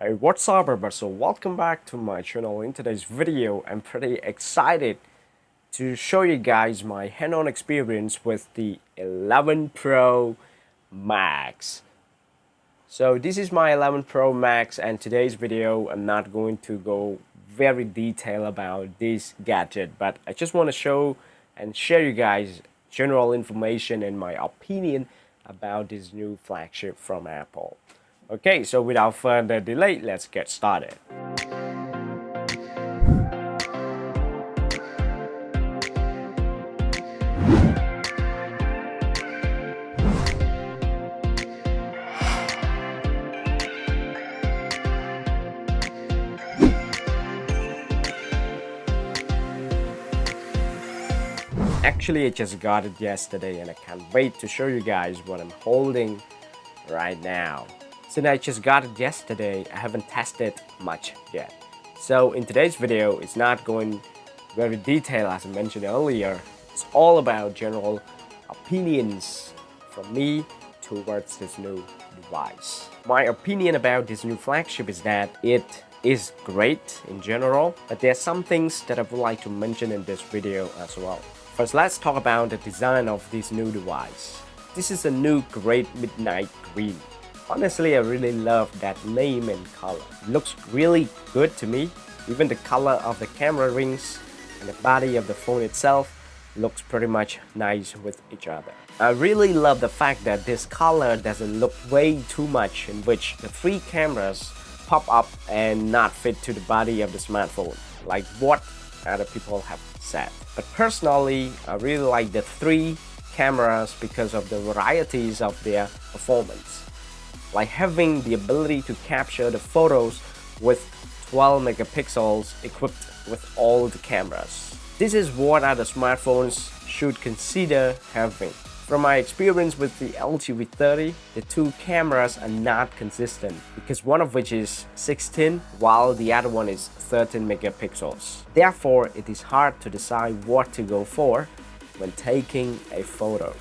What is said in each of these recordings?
Hey, what's up everybody? So welcome back to my channel. In today's video, I'm pretty excited to show you guys my hand-on experience with the 11 Pro Max. So this is my 11 Pro Max, and today's video I'm not going to go very detailed about this gadget, but I just want to show and share you guys general information and my opinion about this new flagship from Apple. Okay, so without further delay, let's get started. Actually, I just got it yesterday and I can't wait to show you guys what I'm holding right now. Since I just got it yesterday, I haven't tested much yet. So in today's video, it's not going very detailed as I mentioned earlier. It's all about general opinions from me towards this new device. My opinion about this new flagship is that it is great in general, but there are some things that I would like to mention in this video as well. First, let's talk about the design of this new device. This is a new Great Midnight Green. Honestly, I really love that name and color. It looks really good to me. Even the color of the camera rings and the body of the phone itself looks pretty much nice with each other. I really love the fact that this color doesn't look way too much, in which the three cameras pop up and not fit to the body of the smartphone, like what other people have said. But personally, I really like the three cameras because of the varieties of their performance, like having the ability to capture the photos with 12 megapixels equipped with all the cameras. This is what other smartphones should consider having. From my experience with the LG V30, the two cameras are not consistent because one of which is 16 while the other one is 13 megapixels. Therefore, it is hard to decide what to go for when taking a photo.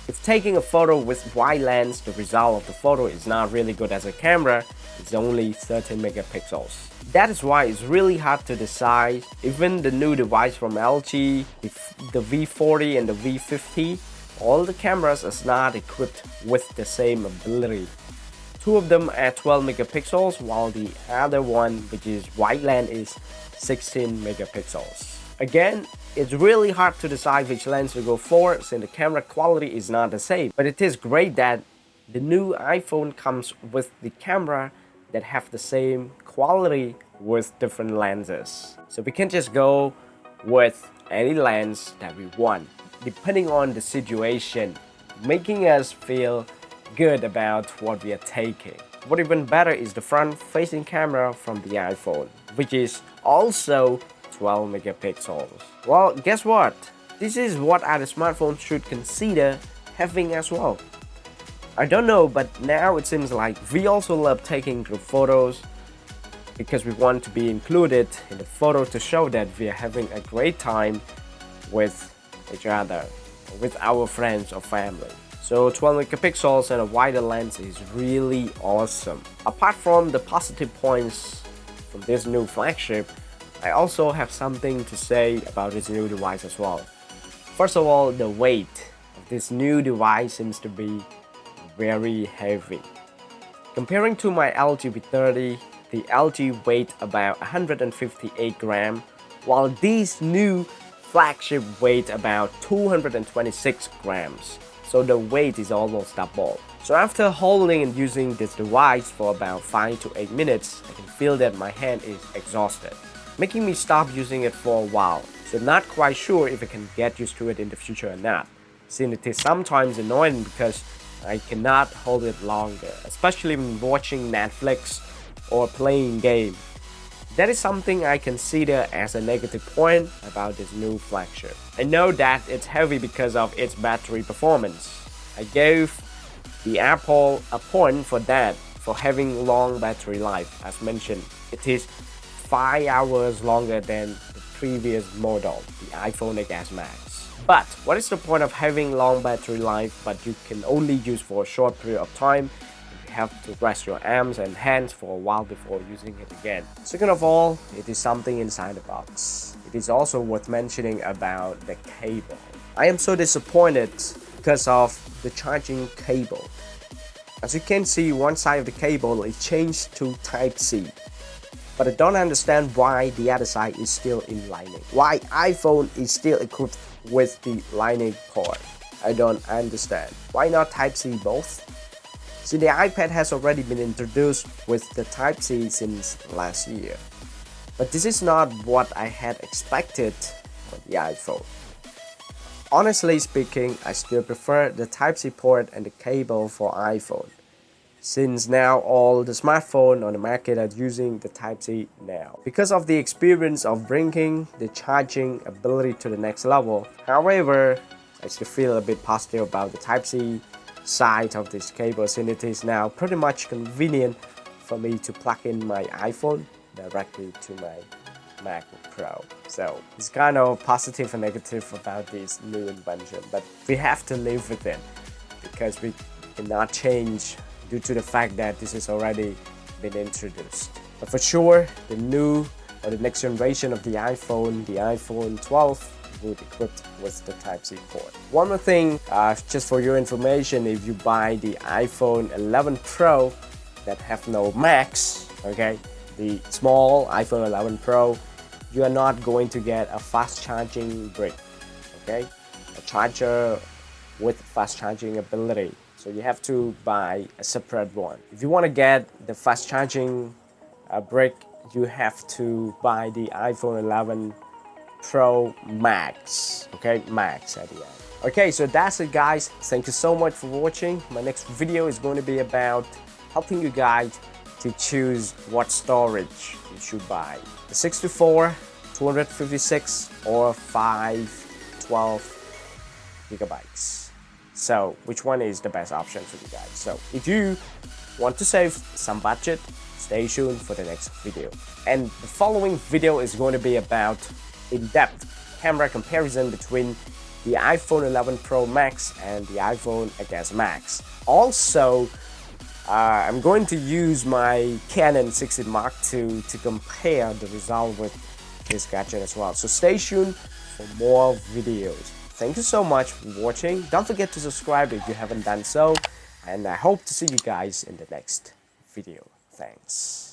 If taking a photo with wide lens, the result of the photo is not really good as a camera. It's only 13 megapixels. That is why it's really hard to decide. Even the new device from LG, the V40 and the V50, all the cameras are not equipped with the same ability. Two of them are 12 megapixels while the other one, which is wide lens, is 16 megapixels. Again, it's really hard to decide which lens to go for since the camera quality is not the same. But it is great that the new iPhone comes with the camera that have the same quality with different lenses. So we can just go with any lens that we want, depending on the situation, making us feel good about what we are taking. What even better is the front-facing camera from the iPhone, which is also 12 megapixels. Well, guess what? This is what other smartphones should consider having as well. I don't know, but now it seems like we also love taking group photos because we want to be included in the photo to show that we are having a great time with each other, with our friends or family. So 12 megapixels and a wider lens is really awesome. Apart from the positive points from this new flagship, I also have something to say about this new device as well. First of all, the weight of this new device seems to be very heavy. Comparing to my LG V30, the LG weighed about 158 grams, while this new flagship weighed about 226 grams. So the weight is almost double. So after holding and using this device for about 5 to 8 minutes, I can feel that my hand is exhausted, making me stop using it for a while. So not quite sure if I can get used to it in the future or not, since it is sometimes annoying because I cannot hold it longer, especially when watching Netflix or playing game. That is something I consider as a negative point about this new flagship. I know that it's heavy because of its battery performance. I gave the Apple a point for that, for having long battery life. As mentioned, it is 5 hours longer than the previous model, the iPhone XS Max. But what is the point of having long battery life but you can only use for a short period of time? you have to rest your arms and hands for a while before using it again. Second of all, it is something inside the box. It is also worth mentioning about the cable. I am so disappointed because of the charging cable. As you can see, one side of the cable is changed to Type-C. But I don't understand why the other side is still in Lightning. Why iPhone is still equipped with the Lightning port. I don't understand. Why not Type-C both? See, the iPad has already been introduced with the Type-C since last year. But this is not what I had expected for the iPhone. Honestly speaking, I still prefer the Type-C port and the cable for iPhone, since now all the smartphones on the market are using the Type-C now. Because of the experience of bringing the charging ability to the next level, however, I still feel a bit positive about the Type-C side of this cable, since it is now pretty much convenient for me to plug in my iPhone directly to my MacBook Pro. So it's kind of positive and negative about this new invention, but we have to live with it because we cannot change due to the fact that this has already been introduced. But for sure, the new or the next generation of the iPhone 12, will be equipped with the Type-C port. One more thing, just for your information, if you buy the iPhone 11 Pro that have no Max, okay, the small iPhone 11 Pro, you are not going to get a fast charging brick, okay, a charger with fast charging ability. So you have to buy a separate one. If you want to get the fast charging brick, you have to buy the iPhone 11 Pro Max, okay, Max at the end. Okay, so that's it guys. Thank you so much for watching. My next video is going to be about helping you guys to choose what storage you should buy. The 64, 256 or 512 gigabytes. So which one is the best option for you guys? So if you want to save some budget, stay tuned for the next video. And the following video is going to be about in-depth camera comparison between the iPhone 11 Pro Max and the iPhone XS Max. Also, I'm going to use my Canon 6D Mark II to compare the result with this gadget as well. So stay tuned for more videos. Thank you so much for watching. Don't forget to subscribe if you haven't done so. And I hope to see you guys in the next video. Thanks.